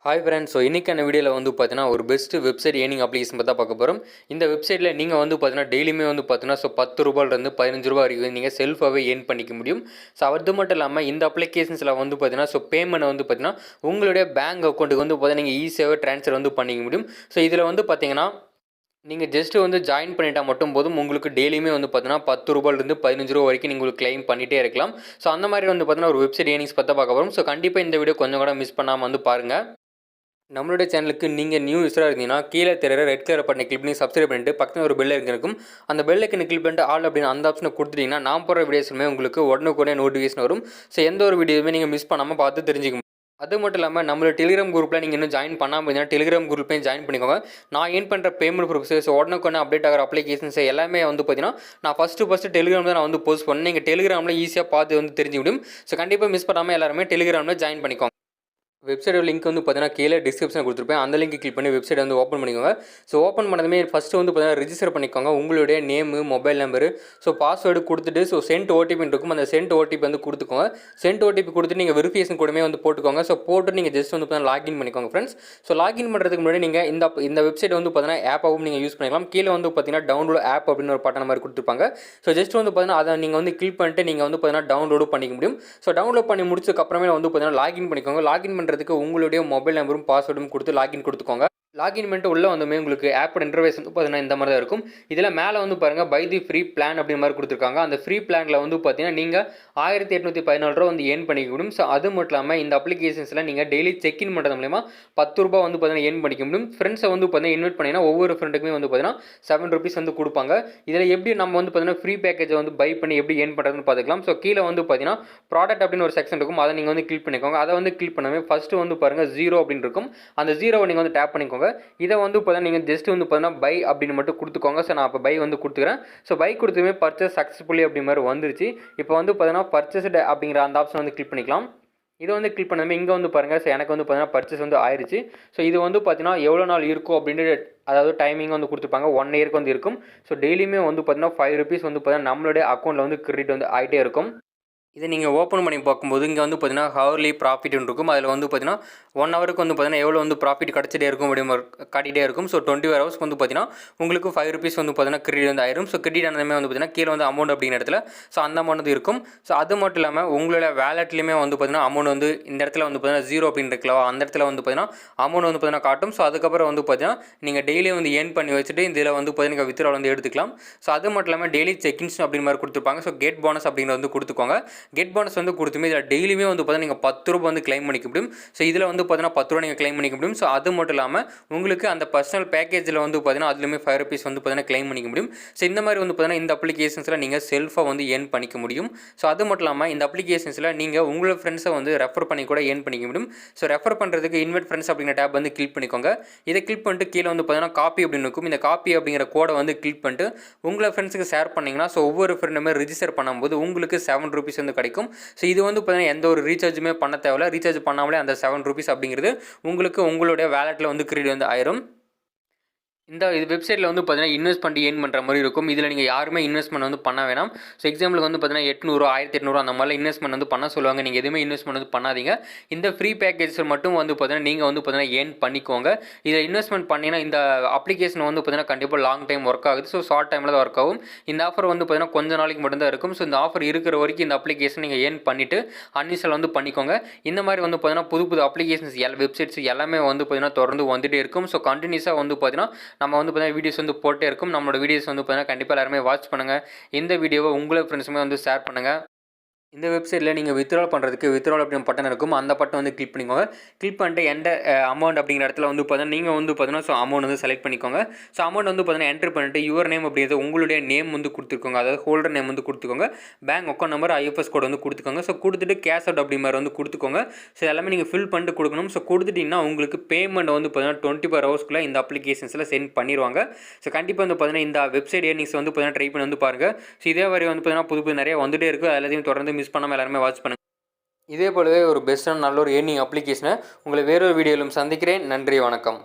Hi friends. இன்றைக்கான வீடியோவில் பார்த்தீங்கன்னா ஒரு பெஸ்ட் வெப்சைட் ஏர்னிங் அப்ளிகேஷன் பற்றி தான் பார்க்க போகிறோம். இந்த வெப்சைட்டில் நீங்கள் பார்த்தீங்கன்னா டெய்லியுமே பார்த்தீங்கன்னா ரூ. 10 15 வரைக்கும் நீங்கள் செல்ஃபாகவே ஏர்ன் பண்ணிக்க முடியும். அது மட்டும் இல்லாமல் இந்த அப்ளிகேஷன்ஸில் பார்த்தீங்கன்னா பேமெண்ட் பார்த்தீங்கன்னா உங்களுடைய பேங்க் அக்கௌண்ட்டுக்கு பார்த்தீங்கன்னா நீங்கள் ஈஸியாகவே ட்ரான்ஸ்ஃபர் பண்ணிக்க முடியும். இதில் பார்த்தீங்கன்னா நீங்கள் ஜஸ்ட்டு ஜாயின் பண்ணிட்டால் மட்டும் போதும். உங்களுக்கு டெய்லியுமே பார்த்தீங்கன்னா ரூ. 10 15 வரைக்கும் நீங்கள் கிளைம் பண்ணிகிட்டே இருக்கலாம். அந்த மாதிரி பார்த்தீங்கன்னா ஒரு வெப்சைட் ஏர்னிங்ஸ் பற்றி பார்க்க போகிறோம். கண்டிப்பாக இந்த வீடியோ கொஞ்சம் கூட மிஸ் பண்ணாமல் பாருங்கள். நம்மளுடைய சேனலுக்கு நீங்கள் நியூ யூஸராக இருந்தீங்கன்னா கீழே தெரியற ரெட் கலர் பட்டனை கிளிக் பண்ணி சப்ஸ்கிரைப் பண்ணிட்டு பக்கத்தில் ஒரு பெல் இருக்கும். அந்த பெல் ஐக்கனை கிளிக் பண்ணிட்டு ஆல் அப்படின்னு அந்த ஆப்ஷனை கொடுத்துட்டீங்கன்னா நான் போகிற வீடியோஸுமே உங்களுக்கு உடனுக்குடனே நோட்டிஃபிகேஷன் வரும். எந்த ஒரு வீடியோவுமே நீங்கள் மிஸ் பண்ணாமல் பார்த்து தெரிஞ்சுக்க முடியும். அது மட்டும் இல்லாமல் நம்மளோட டெலிகிராம் குரூப்பில் நீங்கள் இன்னும் ஜாயின் பண்ணாமல் இருந்தீங்கன்னா டெலிகிராம் குரூப்லையும் ஜாயின் பண்ணிக்கோங்க. நான் ஏன் பண்ணுற பேமெண்ட் ப்ரொசஸ் உடனுக்குடனே அப்டேட் ஆகிற அப்ளிகேஷன்ஸ் எல்லாமே பார்த்தீங்கன்னா நான் ஃபஸ்ட்டு டெலிகிராமில் நான் போஸ்ட் பண்ணேன். நீங்கள் டெலிகிராமில் ஈஸியாக பார்த்து தெரிஞ்சுக்க முடியும். கண்டிப்பாக மிஸ் பண்ணாமல் எல்லாருமே டெலிகிராமில் ஜாயின் பண்ணிக்கோங்க. வெப்சைட்டோட லிங்க் பார்த்தீங்கன்னா கீழே டிஸ்கிரிப்ஷன் கொடுத்துருப்பேன். அந்த லிங்க் கிளிக் பண்ணி வெப்சைட் ஓப்பன் பண்ணிக்கோங்க. ஓப்பன் பண்ணதுமே ஃபஸ்ட்டு பார்த்தீங்கன்னா ரிஜிஸ்டர் பண்ணிக்கோங்க. உங்களுடைய நேமு, மொபைல் நம்பரு, பாஸ்வேர்டு கொடுத்துட்டு சென்ட் ஓடிபி இருக்கும். அந்த சென்ட் ஓடிபி கொடுத்துக்கோங்க. சென்ட் ஓடிபி கொடுத்துட்டு நீங்கள் வெரிஃபிகேஷன் கூடமே போட்டுக்கோங்க. போட்டு நீங்கள் ஜஸ்ட் பார்த்தீங்கன்னா லாகின் பண்ணிக்கோங்க ஃப்ரெண்ட்ஸ். லாகின் பண்ணுறதுக்கு முன்னாடி நீங்கள் இந்த வெப்சைட் பார்த்தீங்கன்னா ஆப்பாகவும் நீங்கள் யூஸ் பண்ணிக்கலாம். கீழே பார்த்தீங்கன்னா டவுன்லோட் ஆப் அப்படின்னு ஒரு பட்டன் மாதிரி கொடுத்துருப்பாங்க. ஜஸ்ட் பார்த்தீங்கன்னா அதை நீங்கள் கிளிக் பண்ணிட்டு நீங்கள் பார்த்தீங்கன்னா டவுன்லோடு பண்ணிக்க முடியும். டவுன்லோட் பண்ணி முடிச்சதுக்கப்புறமே பார்த்தீங்கன்னா லாகின் பண்ணிக்கோங்க. லாகின் பண்ணுறதுக்கு உங்களுடைய மொபைல் நம்பரும் பாஸ்வேர்டும் கொடுத்து லாகின் கொடுத்துக்கோங்க. லாகின் பண்ணிட்டு உள்ளே வந்துமே உங்களுக்கு ஆப்போட இன்டர்ஃபேஸ் பார்த்தீங்கன்னா இந்த மாதிரி தான் இருக்கும். இதில் மேலே பாருங்கள் பை தி ஃப்ரீ பிளான் அப்படின்ற மாதிரி கொடுத்துருக்காங்க. அந்த ஃப்ரீ பிளானில் பார்த்தீங்கன்னா நீங்கள் 1814 ரூபா ஏர்ன் பண்ணிக்க முடியும். அது மட்டும் இல்லாமல் இந்த அப்ளிகேஷன்ஸில் நீங்கள் டெய்லி செக்இன் பண்ணுறது மூலமா ரூ. 10 பார்த்தீங்கன்னா ஏர்ன் பண்ணிக்க முடியும். ஃப்ரெண்ட்ஸை பார்த்தீங்கன்னா இன்வைட் பண்ணிங்கன்னா ஒவ்வொரு ஃப்ரெண்டுக்குமே பார்த்தீங்கன்னா ₹7 கொடுப்பாங்க. இதில் எப்படி நம்ம பார்த்தீங்கன்னா ஃப்ரீ பேக்கேஜை பை பண்ணி எப்படி ஏர்ன் பண்ணுறதுன்னு பார்த்துக்கலாம். கீழே பார்த்தீங்கன்னா ப்ராடக்ட் அப்படின்னு ஒரு செக்ஷன் இருக்கும். அதை நீங்கள் கிளிக் பண்ணிக்கோங்க. அதை கிளிக் பண்ணவே ஃபஸ்ட்டு பாருங்கள் 0 அப்படின்னு இருக்கும். அந்த 0வை நீங்கள் டேப் பண்ணிக்கோங்க. இதை பார்த்தீங்கன்னா நீங்கள் ஜஸ்ட் பார்த்தீங்கன்னா பை அப்படின்னு மட்டும் கொடுத்துக்கோங்க. நான் இப்போ பை கொடுத்துக்கிறேன். பை கொடுத்துமே பர்ச்சேஸ் சக்ஸஸ்ஃபுல்லி அப்படி மாதிரி வந்துருச்சு. இப்போ பார்த்தீங்கன்னா பர்ச்சேஸ்டு அப்படிங்கிற அந்த ஆப்ஷன் கிளிக் பண்ணிக்கலாம். இதை கிளிக் பண்ணாமல் இங்கே பாருங்கள். எனக்கு பார்த்தீங்கன்னா பர்ச்சேஸ் ஆயிடுச்சு. இது பார்த்தீங்கன்னா எவ்வளோ நாள் இருக்கும் அப்படின்ட்டு அதாவது டைமிங் கொடுத்துருப்பாங்க. 1 இயருக்கு இருக்கும். டெய்லியுமே பார்த்தீங்கன்னா ₹5 பார்த்தீங்கன்னா நம்மளுடைய அக்கௌண்ட்டில் கிரெடிட் ஆகிட்டே இருக்கும். இதை நீங்கள் ஓப்பன் பண்ணி பார்க்கும்போது இங்கே பார்த்தீங்கன்னா ஹவர்லி ப்ராஃபிட்னு இருக்கும். அதில் பார்த்தீங்கன்னா 1 ஹவருக்கு பார்த்தீங்கன்னா எவ்வளோ ப்ராஃபிட் கிடச்சிட்டே இருக்கும் அப்படின்னு காட்டிகிட்டே இருக்கும். 24 ஹவர்ஸ்க்கு பார்த்தீங்கன்னா உங்களுக்கு ₹5 பார்த்தீங்கன்னா கிரெடிட் ஆயிரும். கிரெடிட் ஆனதுமே பார்த்தீங்கன்னா கீழே அமௌண்ட் அப்படிங்கிற இடத்துல அந்த அமௌண்ட் இருக்கும். அது மட்டும் இல்லாமல் உங்களோட வேலெட்லேயுமே பார்த்தீங்கன்னா அமௌண்ட் இந்த இடத்துல பார்த்தீங்கன்னா 0 அப்படின்னு இருக்கலாம். அந்த இடத்துல பார்த்தீங்கன்னா அமௌண்ட் பார்த்தீங்கன்னா காட்டும். அதுக்கப்புறம் பார்த்தீங்கன்னா நீங்கள் டெய்லி ஏர்ன் பண்ணி வச்சுட்டு இதில் பார்த்தீங்கன்னா வித்ட்ரால் எடுத்துக்கலாம். அது மட்டும் இல்லாமல் டெய்லி செக்இன்ஸ் அப்படி மாதிரி கொடுத்துருப்பாங்க. கெட் போனஸ் அப்படிங்கிறது கொடுத்துக்கோங்க. கெட் போனஸ் கொடுத்துமே இதில் டெய்லியுமே பார்த்தீங்கன்னா நீங்கள் ₹10 கிளைம் பண்ணிக்க முடியும். இதில் பார்த்தீங்கன்னா ₹10 நீங்கள் கிளைம் பண்ணிக்க முடியும். அது மட்டும் இல்லாமல் உங்களுக்கு அந்த பர்சனல் பேக்கேஜில் பார்த்தீங்கன்னா அதுலேயுமே ₹5 பார்த்தீங்கன்னா கிளைம் பண்ணிக்க முடியும். இந்த மாதிரி பார்த்தீங்கன்னா இந்த அப்ளிகேஷன்ஸில் நீங்கள் செல்ஃபாக ஏர்ன் பண்ணிக்க முடியும். அது மட்டும் இல்லாமல் இந்த அப்ளிகேஷன்ஸில் நீங்கள் உங்களோட ஃப்ரெண்ட்ஸை ரெஃபர் பண்ணி கூட ஏர்ன் பண்ணிக்க முடியும். ரெஃபர் பண்ணுறதுக்கு இன்வைட் ஃப்ரெண்ட்ஸ் அப்படிங்கிற டேப் கிளிக் பண்ணிக்கோங்க. இதை கிளிக் பண்ணிட்டு கீழே பார்த்தீங்கன்னா காப்பி அப்படின்னு இருக்கும். இந்த காப்பி அப்படிங்கிற கோடை கிளிக் பண்ணிட்டு உங்களை ஃப்ரெண்ட்ஸுக்கு ஷேர் பண்ணிங்கன்னா ஒவ்வொரு ஃப்ரெண்டுமே ரிஜிஸ்டர் பண்ணும்போது உங்களுக்கு ₹7 கிடைக்கும். இது பார்த்தீங்கன்னா எந்த ஒரு ரீசார்ஜுமே பண்ண தேவையில்ல. ரீசார்ஜ் பண்ணாமலே அந்த ₹7 அப்படிங்கிறது உங்களுக்கு உங்களுடைய வேலெட்டில் கிரெடிட் ஆயிரும். இந்த வெப்சைட்டில் பார்த்தீங்கன்னா இன்வெஸ்ட் பண்ணி ஏர்ன் பண்ணுற மாதிரி இருக்கும். இதில் நீங்கள் யாருமே இன்வெஸ்ட்மெண்ட் பண்ண வேணாம். எக்ஸாம்பிளுக்கு பார்த்தீங்கன்னா 800 1800 அந்த மாதிரிலாம் இன்வெஸ்ட்மெண்ட் பண்ண சொல்லுவாங்க. நீங்கள் எதுவுமே இன்வெஸ்ட்மெண்ட் பண்ணாதீங்க. இந்த ஃப்ரீ பேக்கேஜஸ் மட்டும் பார்த்தீங்கன்னா நீங்கள் பார்த்தீங்கன்னா ஏர்ன் பண்ணிக்கோங்க. இதை இன்வெஸ்ட்மெண்ட் பண்ணிங்கன்னா இந்த அப்ளிகேஷன் பார்த்தீங்கன்னா கண்டிப்பாக லாங் டைம் ஒர்க் ஆகுது. ஷார்ட் டைமில் தான் ஒர்க் ஆகும். இந்த ஆஃபர் பார்த்தீங்கன்னா கொஞ்சம் நாளைக்கு மட்டும்தான் இருக்கும். இந்த ஆஃபர் இருக்கிற வரைக்கும் இந்த அப்ளிகேஷன் நீங்கள் ஏர்ன் பண்ணிவிட்டு அன்இன்ஸ்டால் பண்ணிக்கோங்க. இந்த மாதிரி பார்த்தீங்கன்னா புது அப்ளிகேஷன்ஸ் வெப்சைட்ஸ் எல்லாமே பார்த்தீங்கன்னா தொடர்ந்து வந்துகிட்டே இருக்கும். கண்டினியூஸாக பார்த்தீங்கன்னா நம்ம பார்த்தீங்கன்னா வீடியோஸ் போட்டே இருக்கும். நம்மளோட வீடியோஸ் பார்த்தீங்கன்னா கண்டிப்பாக எல்லாருமே வாட்ச் பண்ணுங்கள். இந்த வீடியோவை உங்களை ஃப்ரெண்ட்ஸுமே ஷேர் பண்ணுங்கள். இந்த வெப்சைட்டில் நீங்கள் வித்ட்ரால் பண்ணுறதுக்கு வித்ட்ரால் அப்படின்னு பட்டன் இருக்கும். அந்த பட்டன் கிளிக் பண்ணிக்கோங்க. கிளிக் பண்ணிட்டு எந்த அமௌண்ட் அப்படிங்கிற இடத்துல பார்த்தீங்கன்னா நீங்கள் பார்த்தீங்கன்னா அமௌண்ட் செலக்ட் பண்ணிக்கோங்க. அமௌண்ட் பார்த்தீங்கன்னா என்ட்ரு பண்ணிட்டு யுவர் நேம் அப்படிங்கிறது உங்களுடைய நேம் கொடுத்துருக்கோங்க. அதாவது ஹோல்டர் நேம் கொடுத்துக்கோங்க. Bank account number IFS code கொடுத்துக்கோங்க. கொடுத்துட்டு கேஷ் அவுட் அப்படி மாதிரி கொடுத்துக்கோங்க. எல்லாமே நீங்கள் ஃபில் பண்ணிட்டு கொடுக்கணும். கொடுத்துட்டிங்கன்னா உங்களுக்கு பேமெண்ட் பார்த்தீங்கன்னா 24 ஹவர்ஸ்க்குள்ளே இந்த அப்ளிகேஷன்ஸில் சென்ட் பண்ணிடுவாங்க. கண்டிப்பாக பார்த்தீங்கன்னா இந்த வெப்சைட் ஏர்னிங்ஸ் பார்த்தீங்கன்னா ட்ரை பண்ணி பாருங்கள். இதே மாதிரி பார்த்தீங்கன்னா புது நிறைய வந்துகிட்டே இருக்குது. எல்லாத்தையும் தொடர்ந்து மிஸ் பண்ணாமல் எல்லாருமே வாட்ச் பண்ணுங்கள். இதே போலவே ஒரு பெஸ்ட்டான நல்ல ஒரு ஏர்னிங் அப்ளிகேஷனை உங்களை வேறொரு வீடியோவிலும் சந்திக்கிறேன். நன்றி, வணக்கம்.